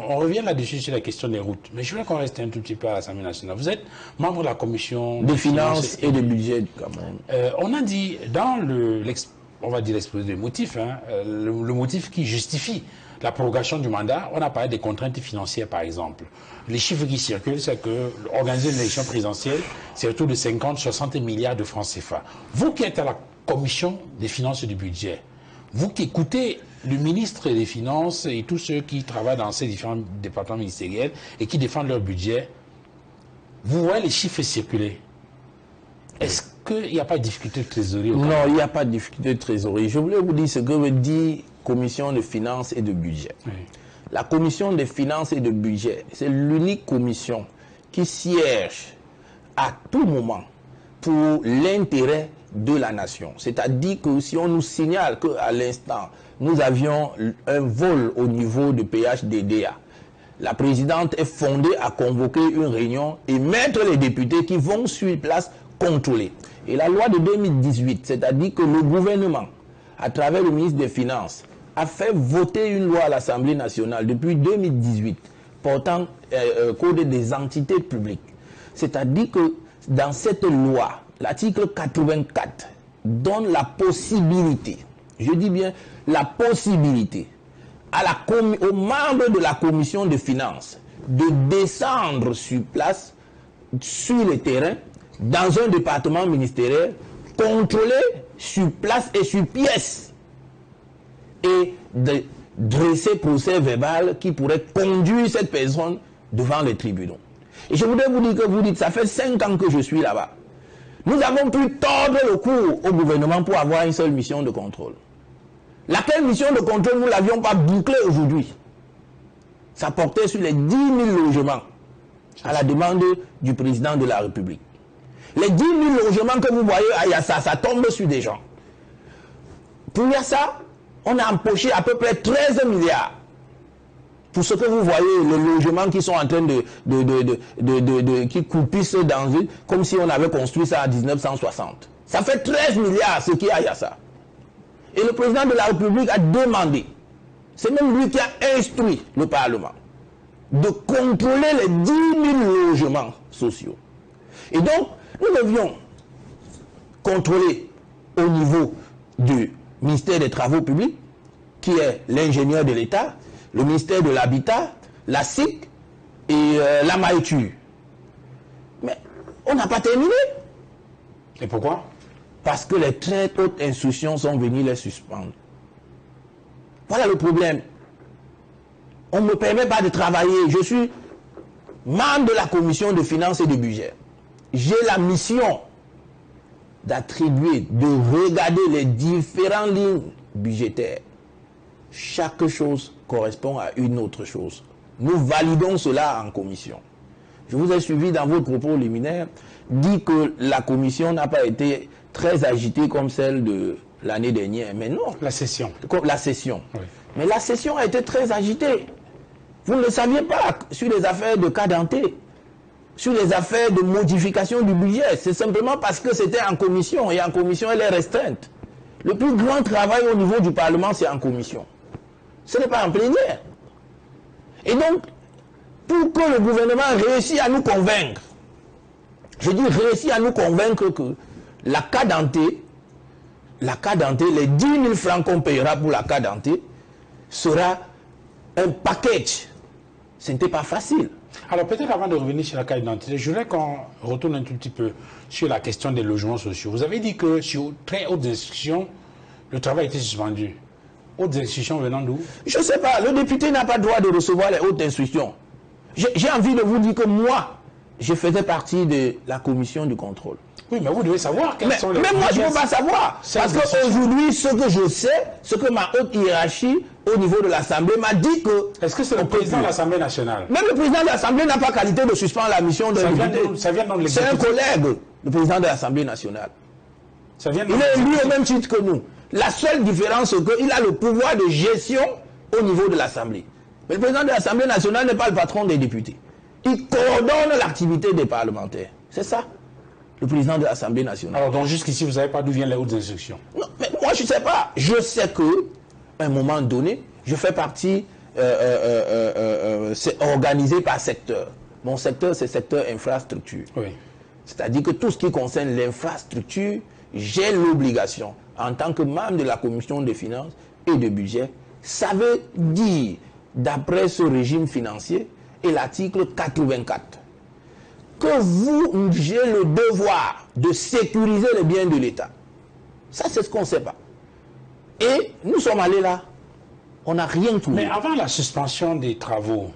on revient là-dessus sur la question des routes. Mais je voulais qu'on reste un tout petit peu à l'Assemblée nationale. Vous êtes membre de la commission des finances et de budget, quand même. On a dit dans on va dire l'exposé des motifs, hein, le motif qui justifie la prorogation du mandat, on a parlé des contraintes financières, par exemple. Les chiffres qui circulent, c'est que organiser une élection présidentielle, c'est autour de 50-60 milliards de francs CFA. Vous qui êtes à la commission des finances et du budget, vous qui écoutez le ministre des Finances et tous ceux qui travaillent dans ces différents départements ministériels et qui défendent leur budget, vous voyez les chiffres circuler. Est-ce qu'il n'y a pas de difficulté de trésorerie au Canada? Non, il n'y a pas de difficulté de trésorerie. Je voulais vous dire ce que veut dire commission de finances et de budget. Oui. La commission des finances et de budget, c'est l'unique commission qui siège à tout moment pour l'intérêt de la nation. C'est-à-dire que si on nous signale qu'à l'instant, nous avions un vol au niveau de PHDDA, la présidente est fondée à convoquer une réunion et mettre les députés qui vont sur place contrôler. Et la loi de 2018, c'est-à-dire que le gouvernement, à travers le ministre des Finances, a fait voter une loi à l'Assemblée nationale depuis 2018 portant code des entités publiques. C'est-à-dire que dans cette loi, l'article 84 donne la possibilité, je dis bien la possibilité, aux membres de la commission des finances de descendre sur place, sur le terrain, dans un département ministériel, contrôler sur place et sur pièce, et de dresser procès verbal qui pourrait conduire cette personne devant les tribunaux. Et je voudrais vous dire que vous dites, ça fait 5 ans que je suis là-bas. Nous avons pu tordre le cou au gouvernement pour avoir une seule mission de contrôle. Laquelle mission de contrôle, nous ne l'avions pas bouclée aujourd'hui. Ça portait sur les 10 000 logements à la demande du président de la République. Les 10 000 logements que vous voyez à Yassa, ça tombe sur des gens. Pour Yassa, on a empoché à peu près 13 milliards. Pour ce que vous voyez, les logements qui sont en train qui coupissent dans une, comme si on avait construit ça en 1960. Ça fait 13 milliards ce qu'il y a à Yassa. Et le président de la République a demandé, c'est même lui qui a instruit le Parlement, de contrôler les 10 000 logements sociaux. Et donc, nous devions contrôler au niveau du ministère des Travaux publics, qui est l'ingénieur de l'État, le ministère de l'Habitat, la SIC et la Maïtu. Mais on n'a pas terminé. Et pourquoi? Parce que les très hautes instructions sont venues les suspendre. Voilà le problème. On ne me permet pas de travailler. Je suis membre de la commission de finances et de budget. J'ai la mission d'attribuer, de regarder les différentes lignes budgétaires. Chaque chose correspond à une autre chose. Nous validons cela en commission. Je vous ai suivi dans votre propos liminaire, dit que la commission n'a pas été très agitée comme celle de l'année dernière. Mais non. La session. La session. Oui. Mais la session a été très agitée. Vous ne le saviez pas sur les affaires de cas denté, sur les affaires de modification du budget. C'est simplement parce que c'était en commission. Et en commission, elle est restreinte. Le plus grand travail au niveau du Parlement, c'est en commission. Ce n'est pas en plénière. Et donc, pour que le gouvernement réussisse à nous convaincre, je dis réussir à nous convaincre que la cas denté, les 10 000 francs qu'on payera pour la cas denté, sera un package. Ce n'était pas facile. Alors peut-être avant de revenir sur la carte d'identité, je voudrais qu'on retourne un tout petit peu sur la question des logements sociaux. Vous avez dit que sur très hautes institutions, le travail était suspendu. Hautes institutions venant d'où? Je ne sais pas. Le député n'a pas le droit de recevoir les hautes institutions. J'ai envie de vous dire que moi, je faisais partie de la commission du contrôle. Oui, mais vous devez savoir quels sont les... Mais moi, je ne peux pas savoir. Parce qu'aujourd'hui, ce que je sais, ce que ma haute hiérarchie au niveau de l'Assemblée m'a dit que... Est-ce que c'est le président de l'Assemblée nationale? Même le président de l'Assemblée n'a pas qualité de suspendre la mission de député. C'est un collègue, le président de l'Assemblée nationale. Il est élu au même titre que nous. La seule différence, c'est qu'il a le pouvoir de gestion au niveau de l'Assemblée. Mais le président de l'Assemblée nationale n'est pas le patron des députés. Il coordonne l'activité des parlementaires. C'est ça, le président de l'Assemblée nationale. Alors, donc jusqu'ici, vous ne savez pas d'où viennent les hautes instructions? Non, mais moi, je ne sais pas. Je sais qu'à un moment donné, je fais partie c'est organisé par secteur. Mon secteur, c'est secteur infrastructure. Oui. C'est-à-dire que tout ce qui concerne l'infrastructure, j'ai l'obligation, en tant que membre de la commission des finances et de budget, ça veut dire, d'après ce régime financier et l'article 84, que vous, j'ai le devoir de sécuriser les biens de l'État. Ça, c'est ce qu'on ne sait pas. Et nous sommes allés là. On n'a rien trouvé. Mais avant la suspension des travaux,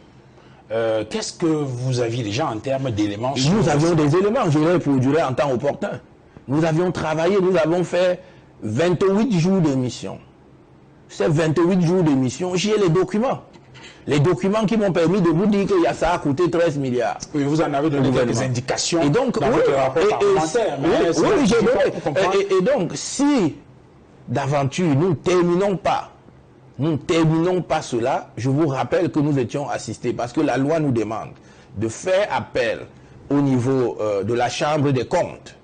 qu'est-ce que vous aviez déjà en termes d'éléments? Nous avions des éléments, je les produirai en temps opportun. Nous avions travaillé, nous avons fait 28 jours de mission. Ces 28 jours de mission, j'ai les documents. Les documents qui m'ont permis de vous dire que ça a coûté 13 milliards. Oui, vous en avez donné quelques indications et donc, dans votre rapport parlementaire. Oui, j'ai donné. Et donc, si d'aventure nous ne terminons pas cela, je vous rappelle que nous étions assistés, parce que la loi nous demande de faire appel au niveau de la Chambre des comptes.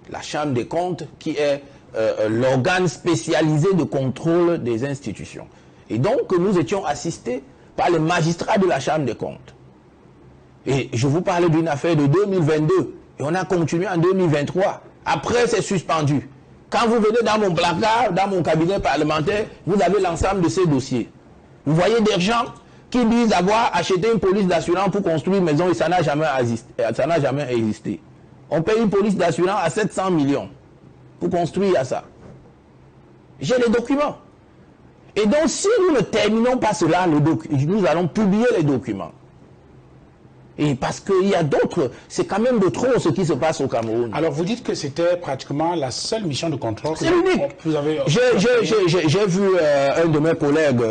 La Chambre des comptes qui est l'organe spécialisé de contrôle des institutions. Et donc, nous étions assistés par les magistrats de la Chambre des comptes. Et je vous parlais d'une affaire de 2022. Et on a continué en 2023. Après, c'est suspendu. Quand vous venez dans mon placard, dans mon cabinet parlementaire, vous avez l'ensemble de ces dossiers. Vous voyez des gens qui disent avoir acheté une police d'assurance pour construire une maison et ça n'a jamais existé. On paye une police d'assurance à 700 millions pour construire ça. J'ai les documents. Et donc, si nous ne terminons pas cela, nous allons publier les documents. Et parce qu'il y a d'autres, c'est quand même de trop ce qui se passe au Cameroun. Alors, vous dites que c'était pratiquement la seule mission de contrôle. C'est unique. J'ai vu un de mes collègues,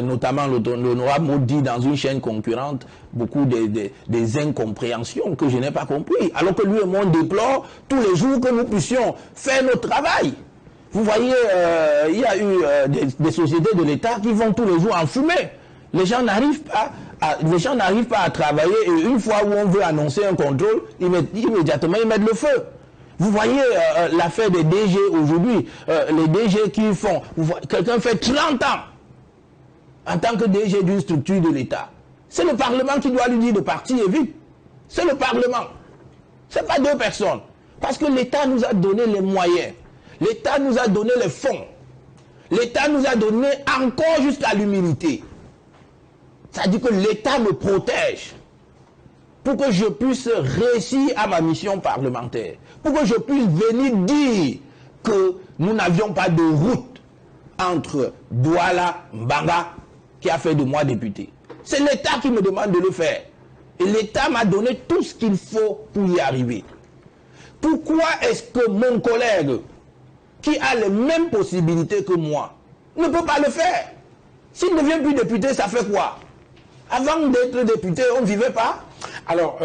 notamment l'honorable Maudit, dans une chaîne concurrente, beaucoup des incompréhensions que je n'ai pas compris. Alors que lui et moi, on déplore tous les jours que nous puissions faire notre travail. Vous voyez, il y a eu des sociétés de l'État qui vont tous les jours en fumée. Les gens n'arrivent pas à travailler et une fois où on veut annoncer un contrôle, immédiatement ils mettent le feu. Vous voyez l'affaire des DG aujourd'hui, les DG qui font, quelqu'un fait 30 ans en tant que DG d'une structure de l'État. C'est le Parlement qui doit lui dire de partir et vite. C'est le Parlement. Ce n'est pas deux personnes. Parce que l'État nous a donné les moyens. L'État nous a donné les fonds. L'État nous a donné encore jusqu'à l'humilité. C'est-à-dire que l'État me protège pour que je puisse réussir à ma mission parlementaire. Pour que je puisse venir dire que nous n'avions pas de route entre Douala, Mbanga, qui a fait de moi député. C'est l'État qui me demande de le faire. Et l'État m'a donné tout ce qu'il faut pour y arriver. Pourquoi est-ce que mon collègue, qui a les mêmes possibilités que moi, ne peut pas le faire? S'il ne devient plus député, ça fait quoi? Avant d'être député, on ne vivait pas. Alors,